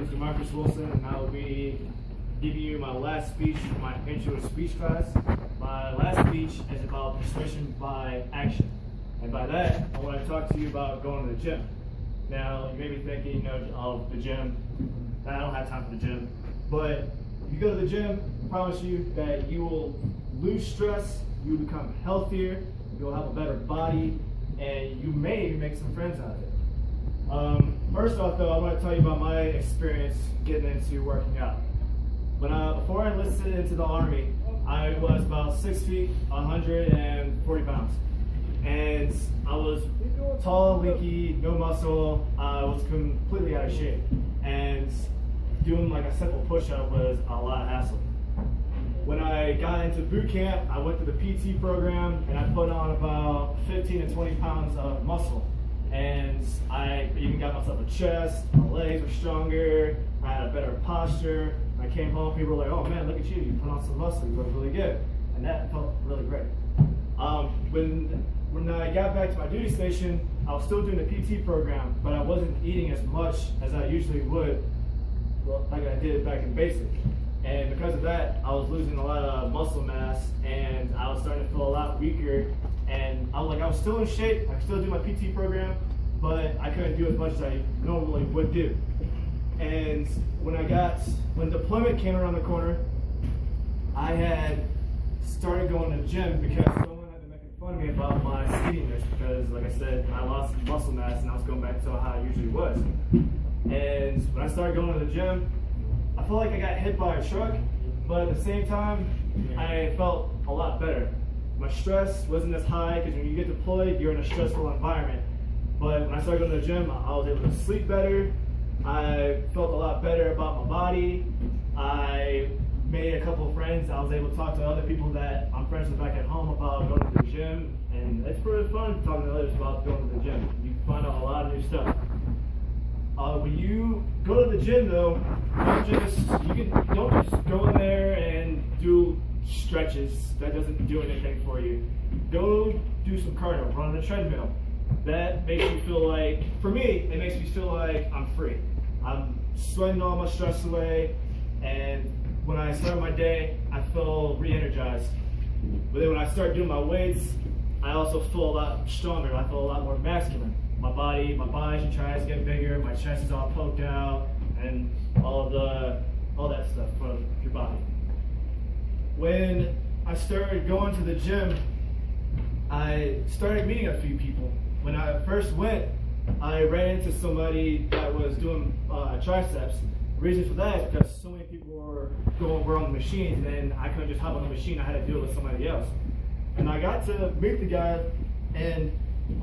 name is Demarcus Wilson, and I will be giving you my last speech for my intro to speech class. My last speech is about persuasion by action. And by that, I want to talk to you about going to the gym. Now, you may be thinking, of the gym. I don't have time for the gym. But if you go to the gym, I promise you that you will lose stress, you will become healthier, you'll have a better body, and you may make some friends out of it. First off, though, I want to tell you about my experience getting into working out. Before I enlisted into the Army, I was about 6 feet, 140 pounds. And I was tall, leaky, no muscle. I was completely out of shape. And doing like a simple push-up was a lot of hassle. When I got into boot camp, I went through the PT program and I put on about 15 to 20 pounds of muscle. And I even got myself a chest, my legs were stronger, I had a better posture. When I came home, people were like, oh man, look at you, you put on some muscle, you look really good. And that felt really great. When I got back to my duty station, I was still doing the PT program, but I wasn't eating as much as I usually would, like I did back in basic. And because of that, I was losing a lot of muscle mass, and I was starting to feel a lot weaker. And I was still in shape, I could still do my PT program, but I couldn't do as much as I normally would do. And when deployment came around the corner, I had started going to the gym because someone had been making fun of me about my skinniness because, like I said, I lost muscle mass and I was going back to how I usually was. And when I started going to the gym, I felt like I got hit by a truck, but at the same time, I felt a lot better. My stress wasn't as high because when you get deployed, you're in a stressful environment. But when I started going to the gym, I was able to sleep better. I felt a lot better about my body. I made a couple of friends. I was able to talk to other people that I'm friends with back at home about going to the gym. And it's pretty fun talking to others about going to the gym. You find out a lot of new stuff. When you go to the gym, though, don't just go in there and do stretches. That doesn't do anything for you. Go do some cardio, run on the treadmill. That makes you feel like, for me, it makes me feel like I'm free. I'm sweating all my stress away, and when I start my day, I feel re-energized. But then when I start doing my weights, I also feel a lot stronger. I feel a lot more masculine. My biceps tries to get bigger, my chest is all poked out, and all that stuff from your body. When I started going to the gym, I started meeting a few people. When I first went, I ran into somebody that was doing triceps. The reason for that is because so many people were on the machines, and I couldn't just hop on the machine. I had to do it with somebody else. And I got to meet the guy, and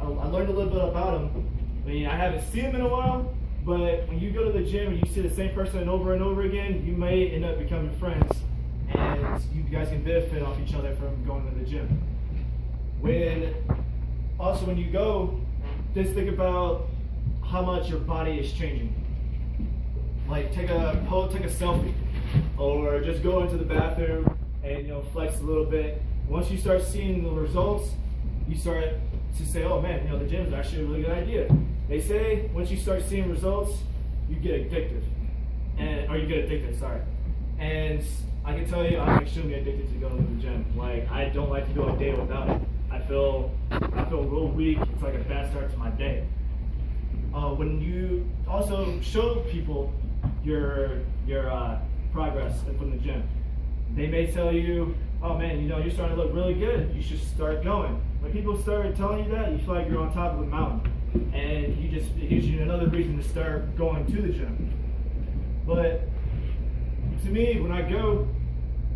I learned a little bit about him. I mean, I haven't seen him in a while, but when you go to the gym and you see the same person over and over again, you may end up becoming friends, and you guys can benefit off each other from going to the gym. When you go, just think about how much your body is changing. Like take a selfie, or just go into the bathroom and flex a little bit. Once you start seeing the results, you start to say, oh man, the gym is actually a really good idea. They say once you start seeing results, you get addicted. And I can tell you, I'm extremely addicted to going to the gym. Like, I don't like to go a day without it. I feel real weak. It's like a bad start to my day. When you also show people your progress from the gym, they may tell you, oh man, you're starting to look really good. You should start going. When people start telling you that, you feel like you're on top of the mountain, and it gives you another reason to start going to the gym. But to me, when I go,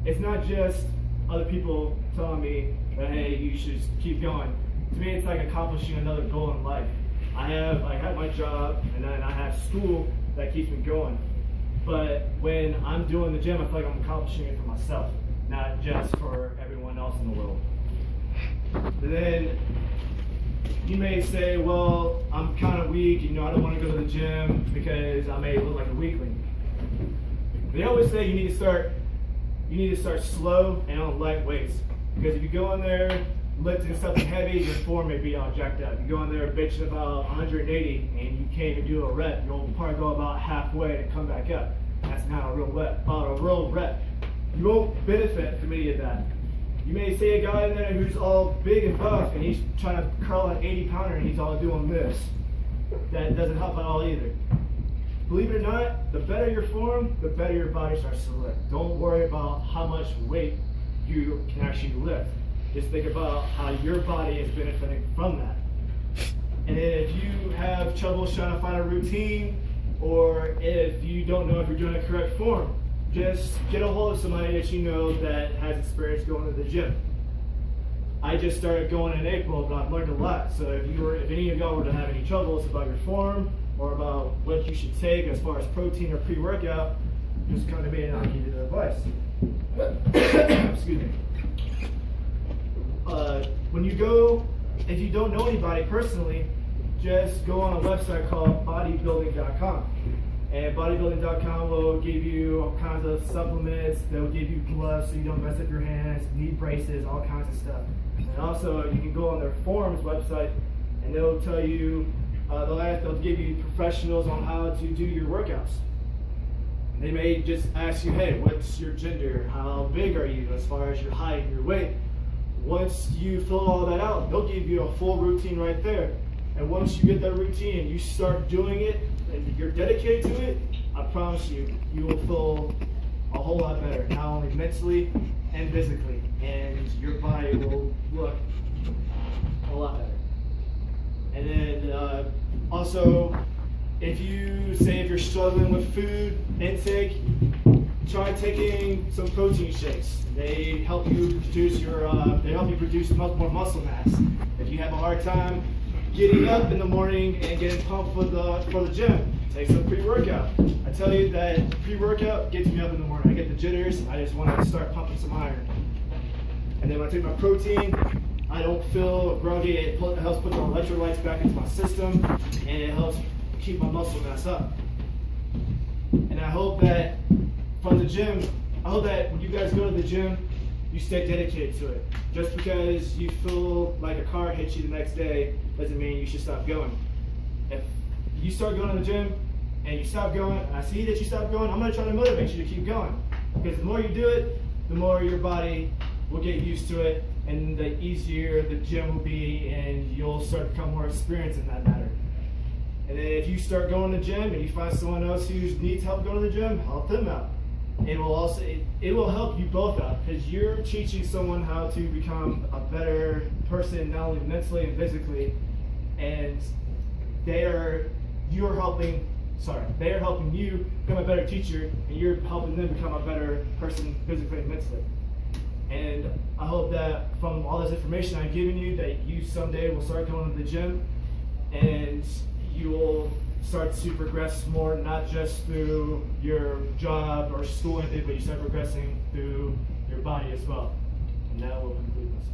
it's not just other people telling me that, hey, you should keep going. To me, it's like accomplishing another goal in life. I have my job, and then I have school that keeps me going. But when I'm doing the gym, I feel like I'm accomplishing it for myself, not just for everyone else in the world. And then you may say, well, I'm kind of weak, I don't want to go to the gym because I may look like a weakling. They always say you need to start slow and on light weights. Because if you go in there lifting something heavy, your form may be all jacked up. You go in there bitching about 180 and you can't even do a rep. You'll probably go about halfway and come back up. That's not a real rep. You won't benefit from any of that. You may see a guy in there who's all big and buff and he's trying to curl an 80-pounder and he's all doing this. That doesn't help at all either. Believe it or not, the better your form, the better your body starts to lift. Don't worry about how much weight you can actually lift. Just think about how your body is benefiting from that. And if you have trouble trying to find a routine, or if you don't know if you're doing the correct form, just get a hold of somebody that you know that has experience going to the gym. I just started going in April, but I've learned a lot. So if any of y'all were to have any troubles about your form or about what you should take as far as protein or pre-workout, just come to me and I'll give you the advice. Excuse me. When you go, if you don't know anybody personally, just go on a website called bodybuilding.com. And bodybuilding.com will give you all kinds of supplements. They'll give you gloves so you don't mess up your hands, knee braces, all kinds of stuff. And also, you can go on their forums website, and they'll tell you, they'll give you professionals on how to do your workouts. They may just ask you, hey, what's your gender? How big are you as far as your height and your weight? Once you fill all that out, they'll give you a full routine right there. And once you get that routine and you start doing it and you're dedicated to it, I promise you, you will feel a whole lot better, not only mentally and physically, and your body will look a lot better. And then also, if you're struggling with food intake, try taking some protein shakes. They help you produce more muscle mass. If you have a hard time getting up in the morning and getting pumped for the gym, take some pre-workout. I tell you that pre-workout gets me up in the morning. I get the jitters. I just want to start pumping some iron. And then when I take my protein, I don't feel groggy. It helps put the electrolytes back into my system, and it helps keep my muscle mass up. And I hope that from the gym, I hope that when you guys go to the gym, you stay dedicated to it. Just because you feel like a car hits you the next day doesn't mean you should stop going. If you start going to the gym and you stop going, and I see that you stop going, I'm going to try to motivate you to keep going. Because the more you do it, the more your body will get used to it, and the easier the gym will be, and you'll start to become more experienced in that matter. And then if you start going to the gym and you find someone else who needs help going to the gym, help them out. It will help you both out, because you're teaching someone how to become a better person, not only mentally and physically, and they are helping you become a better teacher, and you're helping them become a better person physically and mentally. And I hope that from all this information I've given you, that you someday will start going to the gym, and you will start to progress more, not just through your job or school, but you start progressing through your body as well. And that will conclude this.